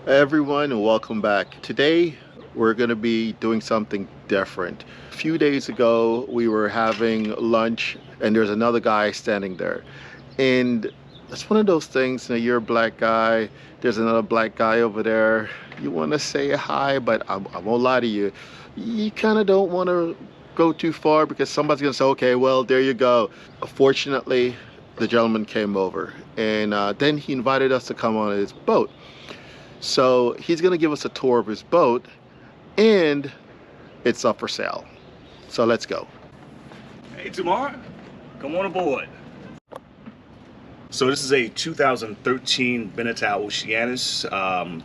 Hey everyone, and welcome back. Today we're going to be doing something different. A few days ago we were having lunch and there's another guy standing there. And it's one of those things, you're a black guy, there's another black guy over there. You want to say hi, but I won't lie to you. You kind of don't want to go too far because somebody's going to say, okay, well, there you go. Fortunately, the gentleman came over and then he invited us to come on his boat. So he's going to give us a tour of his boat and it's up for sale. So let's go. Hey, Tamar, come on aboard. So this is a 2013 Beneteau Oceanis.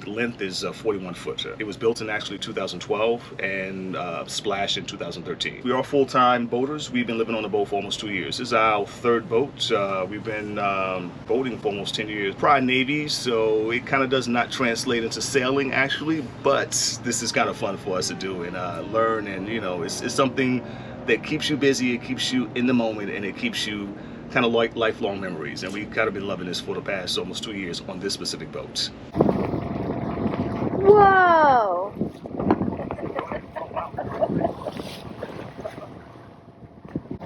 The length is 41 foot. It was built in actually 2012 and splashed in 2013. We are full-time boaters. We've been living on the boat for almost 2 years. This is our third boat. We've been boating for almost 10 years. Prior Navy, so it kind of does not translate into sailing actually, but this is kind of fun for us to do and learn, and it's something that keeps you busy, it keeps you in the moment, and it keeps you kind of like lifelong memories. And we've kind of been loving this for the past almost 2 years on this specific boat. Whoa!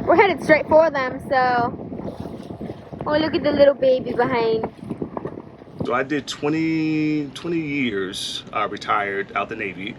We're headed straight for them, so... Oh, look at the little baby behind. So I did 20 years, retired out the Navy,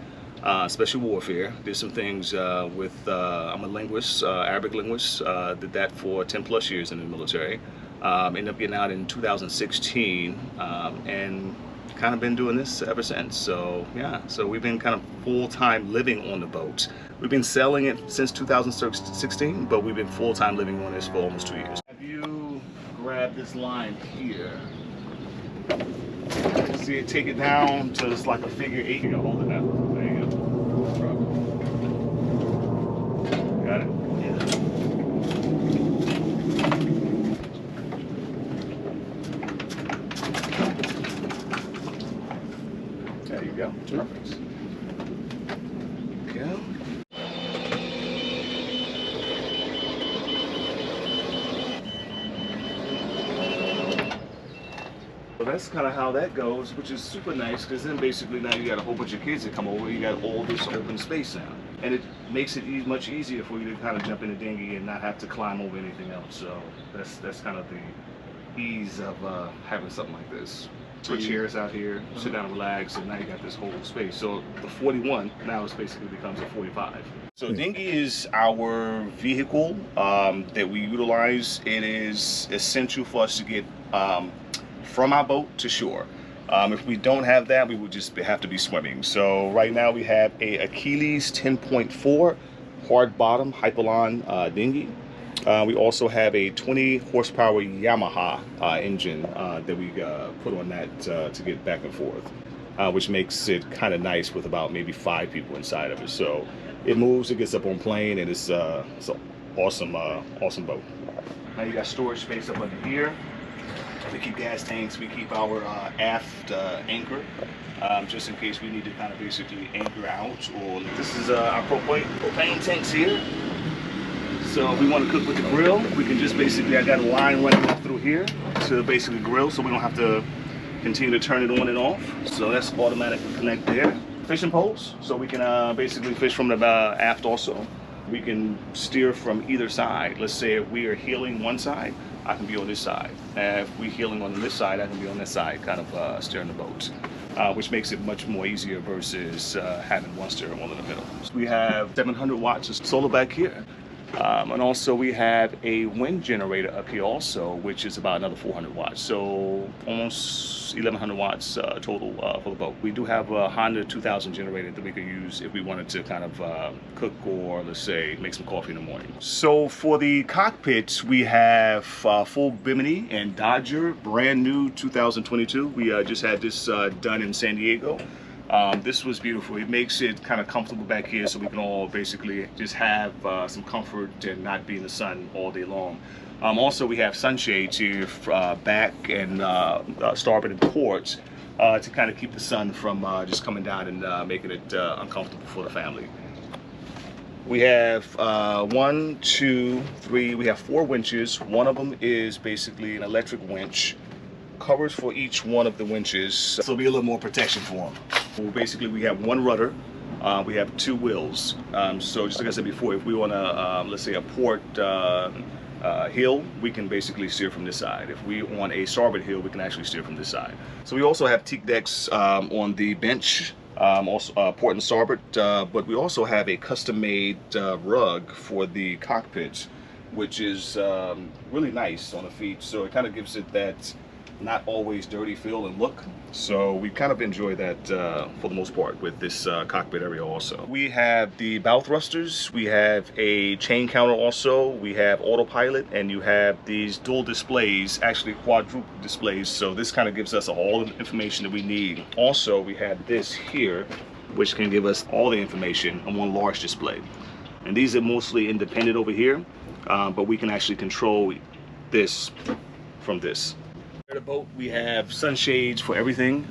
special warfare. Did some things with, I'm a linguist, Arabic linguist, did that for 10 plus years in the military. Ended up getting out in 2016 and kind of been doing this ever since. So yeah, so we've been kind of full-time living on the boat. We've been sailing it since 2016, but we've been full-time living on this for almost 2 years. Have you grabbed this line here? See it, take it down to it's like a figure 8. You can hold it down. There you go. Got it? Yeah. There you go. Perfect. Go. So that's kind of how that goes, which is super nice, because then basically now you got a whole bunch of kids that come over, you got all this open space now. And it makes it much easier for you to kind of jump in the dinghy and not have to climb over anything else. So that's kind of the ease of having something like this. Put chairs out here, sit down and relax, and now you got this whole space. So the 41 now is basically becomes a 45. So dinghy is our vehicle that we utilize. It is essential for us to get from our boat to shore. If we don't have that, we would just have to be swimming. So right now we have a Achilles 10.4 hard bottom Hypalon dinghy. We also have a 20 horsepower Yamaha engine that we put on that to get back and forth, which makes it kind of nice with about maybe 5 people inside of it. So it moves, it gets up on plane, and it's an awesome, awesome boat. Now you got storage space up under here. We keep gas tanks, we keep our aft anchor, just in case we need to kind of basically anchor out. Or this is our propane tanks here. So if we want to cook with the grill, we can just basically, I got a line running up through here to basically grill, so we don't have to continue to turn it on and off. So that's automatically connect there. Fishing poles, so we can basically fish from the aft also. We can steer from either side. Let's say if we are heeling one side, I can be on this side. And if we're heeling on this side, I can be on this side, kind of steering the boat, which makes it much more easier versus having one steering wheel in the middle. So we have 700 watts of solar back here. And also we have a wind generator up here also, which is about another 400 watts. So almost 1100 watts total for the boat. We do have a Honda 2000 generator that we could use if we wanted to kind of cook or, let's say, make some coffee in the morning. So for the cockpits, we have full Bimini and Dodger, brand new 2022. We just had this done in San Diego. This was beautiful. It makes it kind of comfortable back here, so we can all basically just have some comfort and not be in the sun all day long. Also, we have sunshades here back and starboard and port to kind of keep the sun from just coming down and making it uncomfortable for the family. We have 1, 2, 3, we have 4 winches. One of them is basically an electric winch. covers for each one of the winches, so there'll be a little more protection for them. Well, basically, we have one rudder. We have two wheels. So just like I said before, if we want to, let's say, a port hill, we can basically steer from this side. If we want a starboard hill, we can actually steer from this side. So we also have teak decks on the bench, also port and starboard, but we also have a custom-made rug for the cockpit, which is really nice on the feet. So it kind of gives it that not always dirty feel and look. So we kind of enjoy that for the most part with this cockpit area also. We have the bow thrusters, we have a chain counter also, we have autopilot, and you have these dual displays, actually quadruple displays. So this kind of gives us all the information that we need. Also, we have this here, which can give us all the information on one large display. And these are mostly independent over here, but we can actually control this from this. The boat, we have sunshades for everything.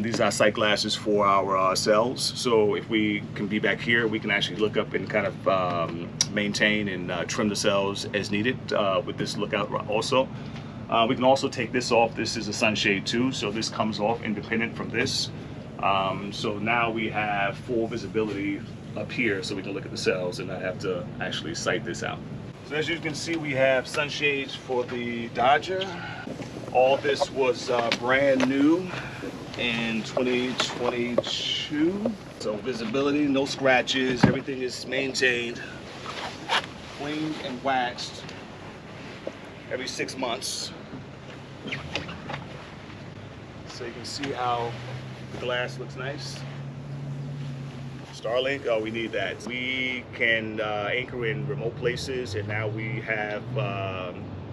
These are sight glasses for our sails. So if we can be back here, we can actually look up and kind of maintain and trim the sails as needed with this lookout also. We can also take this off. This is a sunshade too, so this comes off independent from this. So now we have full visibility up here, so we can look at the sails and not have to actually sight this out. So as you can see, we have sunshades for the Dodger. All this was brand new in 2022. So visibility, no scratches, everything is maintained, cleaned and waxed every 6 months. So you can see how the glass looks nice. Starlink, oh, we need that. We can anchor in remote places, and now we have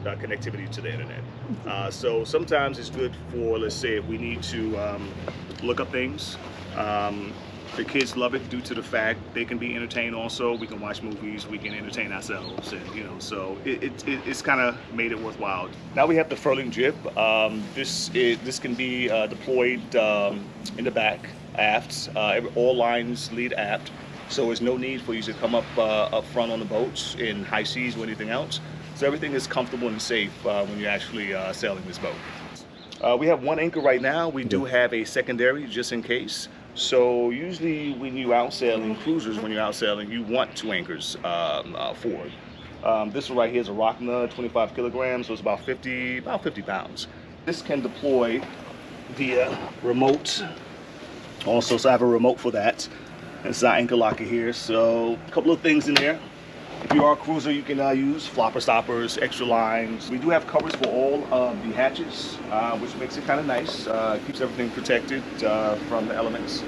connectivity to the internet. So sometimes it's good for, let's say, if we need to look up things. The kids love it due to the fact they can be entertained also. We can watch movies, we can entertain ourselves, and you know, so it's kind of made it worthwhile. Now we have the furling jib. This can be deployed in the back, aft. All lines lead aft, so there's no need for you to come up front on the boats in high seas or anything else. So everything is comfortable and safe when you're actually sailing this boat. We have one anchor right now. We do have a secondary just in case. So usually when you're out sailing, cruisers, when you're out sailing, you want two anchors forward. This one right here is a Rockna, 25 kilograms, so it's about 50 pounds. This can deploy via remote. Also, so I have a remote for that. It's our anchor locker here. So a couple of things in there. If you are a cruiser, you can use flopper stoppers, extra lines. We do have covers for all of the hatches, which makes it kind of nice. Keeps everything protected from the elements.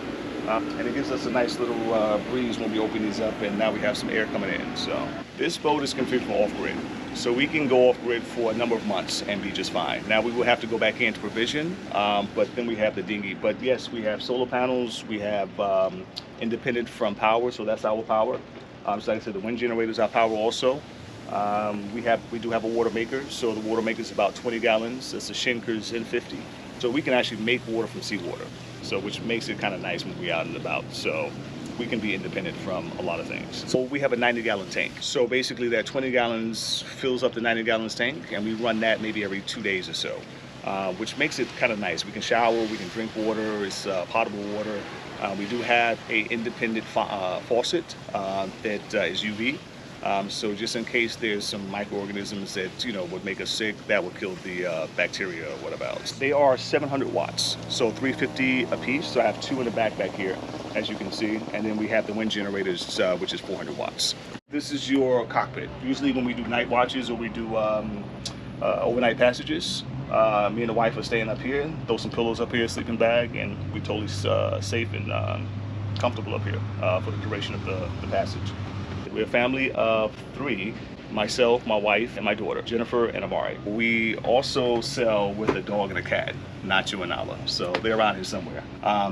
And it gives us a nice little breeze when we open these up, and now we have some air coming in. So this boat is configured for off-grid. So we can go off-grid for a number of months and be just fine. Now we will have to go back into provision, but then we have the dinghy. But yes, we have solar panels, we have independent from power, so that's our power. So like I said, the wind generator is our power also. We do have a water maker, so the water maker is about 20 gallons. It's a Schenker's N50. So we can actually make water from seawater, so which makes it kind of nice when we're out and about. So we can be independent from a lot of things. So we have a 90-gallon tank. So basically that 20 gallons fills up the 90-gallon tank, and we run that maybe every 2 days or so, which makes it kind of nice. We can shower, we can drink water, it's potable water. We do have a independent faucet that is UV. So just in case there's some microorganisms that would make us sick, that would kill the bacteria or whatever else. They are 700 watts, so 350 a piece. So I have two in the back here, as you can see, and then we have the wind generators, which is 400 watts. This is your cockpit. Usually when we do night watches or we do overnight passages, me and the wife are staying up here, throw some pillows up here, sleeping bag, and we're totally safe and comfortable up here for the duration of the passage. We're a family of 3, myself, my wife, and my daughter, Jennifer and Amari. We also sail with a dog and a cat, Nacho and Nala, so they're around here somewhere.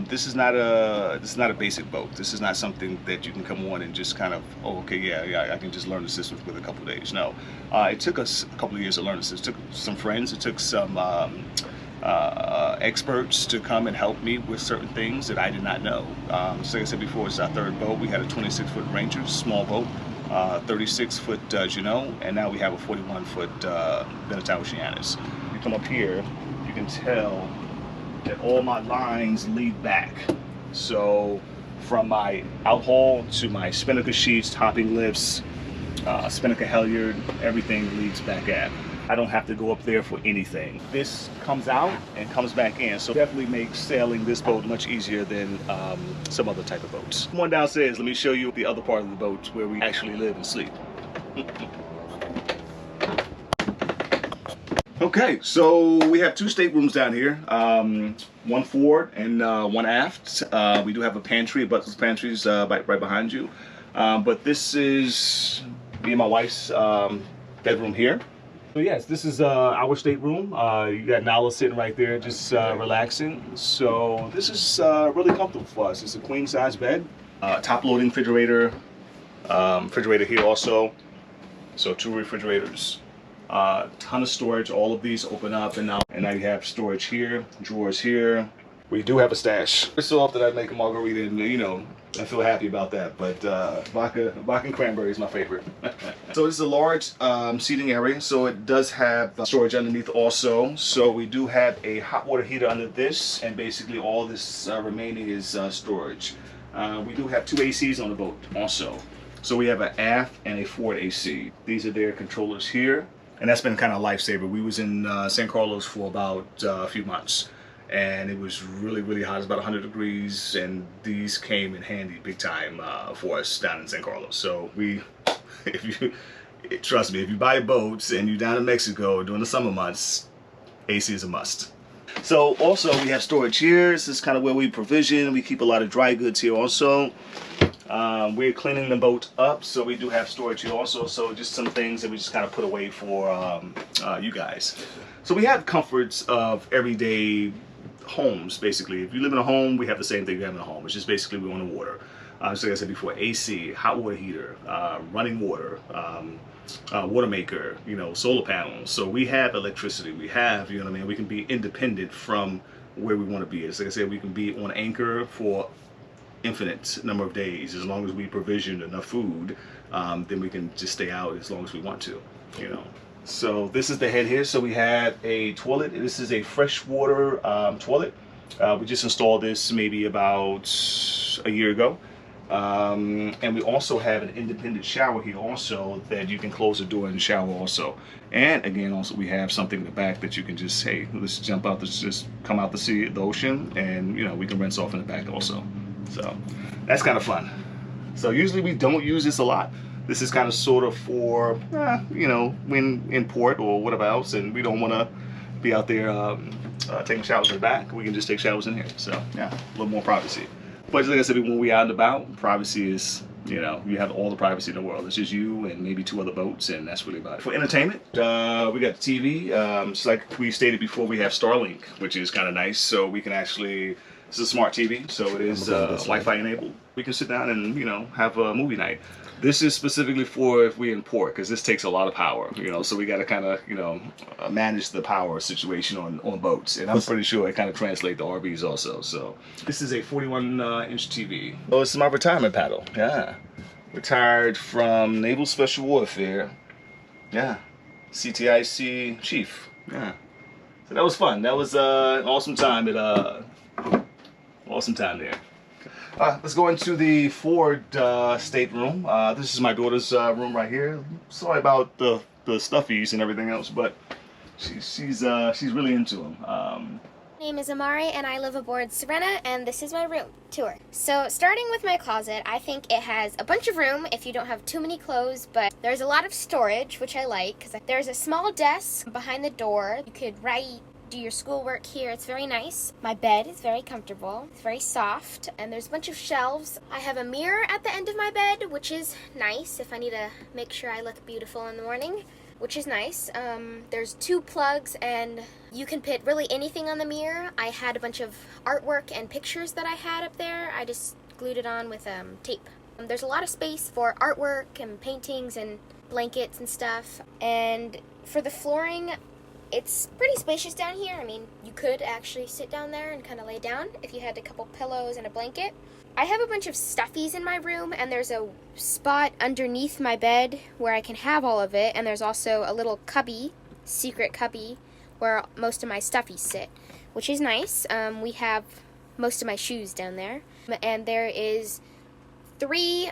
This is not a basic boat. This is not something that you can come on and just kind of, oh, okay, yeah, I can just learn the systems with a couple of days. No, it took us a couple of years to learn this. It took some friends, it took some experts to come and help me with certain things that I did not know. So like I said before, it's our 3rd boat. We had a 26-foot Ranger, small boat, 36-foot Juneau, and now we have a 41-foot Beneteau Oceanis. You come up here, you can tell that all my lines lead back. So from my outhaul to my spinnaker sheets, topping lifts, spinnaker halyard, everything leads back aft. I don't have to go up there for anything. This comes out and comes back in, so definitely makes sailing this boat much easier than some other type of boats. Come on downstairs, let me show you the other part of the boat where we actually live and sleep. Okay, so we have 2 staterooms down here, one forward and one aft. We do have a pantry, a butler's pantry is right behind you. But this is me and my wife's bedroom here. So yes, this is our stateroom. You got Nala sitting right there, just relaxing. So this is really comfortable for us. It's a queen size bed, top loading refrigerator, refrigerator here also. So 2 refrigerators, ton of storage. All of these open up and now you have storage here, drawers here. We do have a stash. Every so often I make a margarita and, you know, I feel happy about that, but vodka and cranberry is my favorite. So this is a large seating area, so it does have storage underneath also. So we do have a hot water heater under this, and basically all this remaining is storage. We do have 2 ACs on the boat also. So we have an aft and a forward AC. These are their controllers here, and that's been kind of a lifesaver. We was in San Carlos for about a few months. And it was really, really hot. It was about 100 degrees, and these came in handy big time for us down in San Carlos. So trust me, if you buy boats and you're down in Mexico during the summer months, AC is a must. So also we have storage here. This is kind of where we provision. We keep a lot of dry goods here also. We're cleaning the boat up, so we do have storage here also. So just some things that we just kind of put away for you guys. So we have comforts of everyday homes, basically. If you live in a home, we have the same thing you have in a home. It's just basically we on the water. So like I said before, AC, hot water heater, running water, water maker, you know, solar panels. So we have electricity. We have, you know what I mean, we can be independent from where we want to be. It's like I said, we can be on anchor for infinite number of days. As long as we provision enough food, then we can just stay out as long as we want to, you know. So this is the head here. So we have a toilet. This is a freshwater toilet. We just installed this maybe about a year ago. And we also have an independent shower here also that you can close the door and shower also. And again, also we have something in the back that you can just, hey, let's jump out, let's just come out to see the ocean, and you know, we can rinse off in the back also. So that's kind of fun. So usually we don't use this a lot. This is kind of sort of for, you know, when in port or whatever else, and we don't want to be out there taking showers in the back. We can just take showers in here. So yeah, a little more privacy. But like I said, when we're out and about, privacy is, you know, you have all the privacy in the world. It's just you and maybe 2 other boats, and that's really about it. For entertainment, we got the TV. Just like we stated before, we have Starlink, which is kind of nice. So we can actually, this is a smart TV, so it is Wi-Fi enabled. We can sit down and, you know, have a movie night. This is specifically for if we're in port, because this takes a lot of power, you know, so we got to kind of, you know, manage the power situation on boats. And I'm pretty sure it kind of translates to RVs also. So this is a 41-inch TV. Oh, this is my retirement paddle. Yeah. Retired from Naval Special Warfare. Yeah. CTIC Chief. Yeah. So that was fun. That was an awesome time awesome time there. Let's go into the forward stateroom. This is my daughter's room right here. Sorry about the stuffies and everything else, but she's really into them. My name is Amari and I live aboard Sirena, and this is my room tour. So starting with my closet, I think it has a bunch of room if you don't have too many clothes, but there's a lot of storage, which I like, because there's a small desk behind the door. You could write, do your schoolwork here. It's very nice. My bed is very comfortable. It's very soft, and there's a bunch of shelves. I have a mirror at the end of my bed, which is nice if I need to make sure I look beautiful in the morning, which is nice. There's 2 plugs, and you can put really anything on the mirror. I had a bunch of artwork and pictures that I had up there. I just glued it on with tape. There's a lot of space for artwork and paintings and blankets and stuff. And for the flooring, it's pretty spacious down here. I mean, you could actually sit down there and kind of lay down if you had a couple pillows and a blanket. I have a bunch of stuffies in my room, and there's a spot underneath my bed where I can have all of it, and there's also a little cubby, secret cubby, where most of my stuffies sit, which is nice. We have most of my shoes down there. And there is 3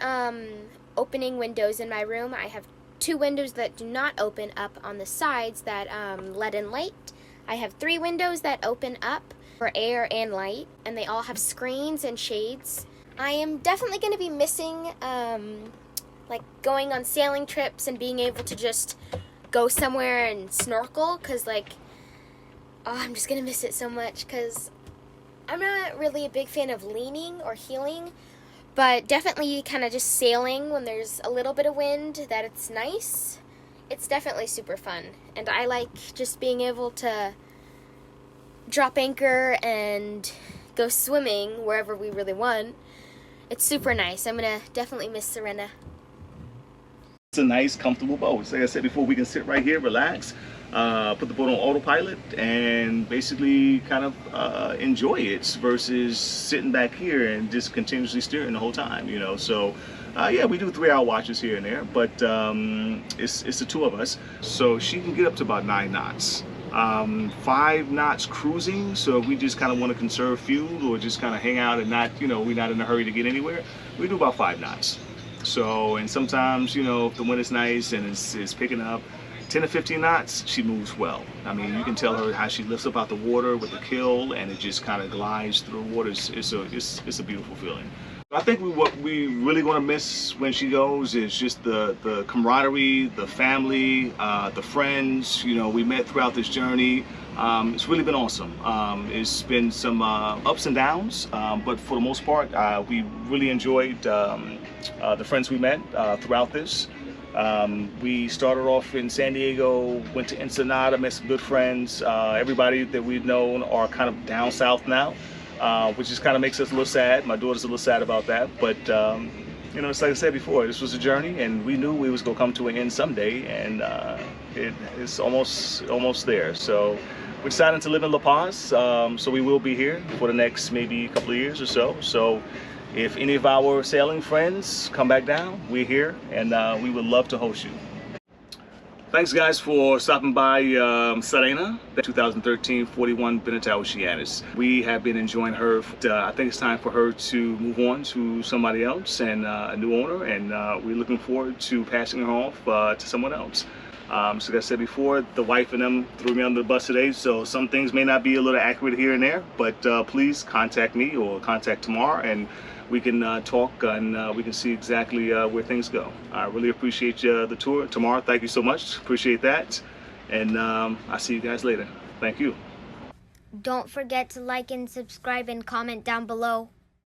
opening windows in my room. I have 2 windows that do not open up on the sides that let in light. I have 3 windows that open up for air and light, and they all have screens and shades. I am definitely going to be missing like going on sailing trips and being able to just go somewhere and snorkel, because like, oh, I'm just going to miss it so much, because I'm not really a big fan of leaning or heeling, but definitely kind of just sailing when there's a little bit of wind, that it's nice. It's definitely super fun, and I like just being able to drop anchor and go swimming wherever we really want. It's super nice. I'm gonna definitely miss Sirena. It's a nice, comfortable boat. Like I said before, we can sit right here, relax, put the boat on autopilot, and basically kind of enjoy it versus sitting back here and just continuously steering the whole time, you know. So yeah, we do 3-hour watches here and there, but it's the 2 of us. So she can get up to about 9 knots. 5 knots cruising, so if we just kind of want to conserve fuel or just kind of hang out and not, you know, we're not in a hurry to get anywhere, we do about 5 knots. So, and sometimes, you know, if the wind is nice and it's picking up, 10 to 15 knots, she moves well. I mean, you can tell her how she lifts up out the water with the keel, and it just kind of glides through the water. It's a beautiful feeling. I think what we really going to miss when she goes is just the camaraderie, the family, the friends, you know, we met throughout this journey. It's really been awesome. It's been some ups and downs, but for the most part, we really enjoyed the friends we met throughout this. We started off in San Diego, went to Ensenada, met some good friends. Everybody that we've known are kind of down south now. Which just kind of makes us a little sad. My daughter's a little sad about that, but you know, it's like I said before, this was a journey, and we knew we was gonna come to an end someday, and it's almost there. So we decided to live in La Paz, so we will be here for the next maybe couple of years or so. So if any of our sailing friends come back down, we're here, and we would love to host you. Thanks guys for stopping by Sirena, the 2013 41 Beneteau Oceanis. We have been enjoying her. I think it's time for her to move on to somebody else and a new owner, and we're looking forward to passing her off to someone else. So like I said before, the wife and them threw me under the bus today, so some things may not be a little accurate here and there, but please contact me or contact Tamar, and we can talk and we can see exactly where things go. I really appreciate the tour. Tamar, thank you so much. Appreciate that. And I'll see you guys later. Thank you. Don't forget to like and subscribe and comment down below.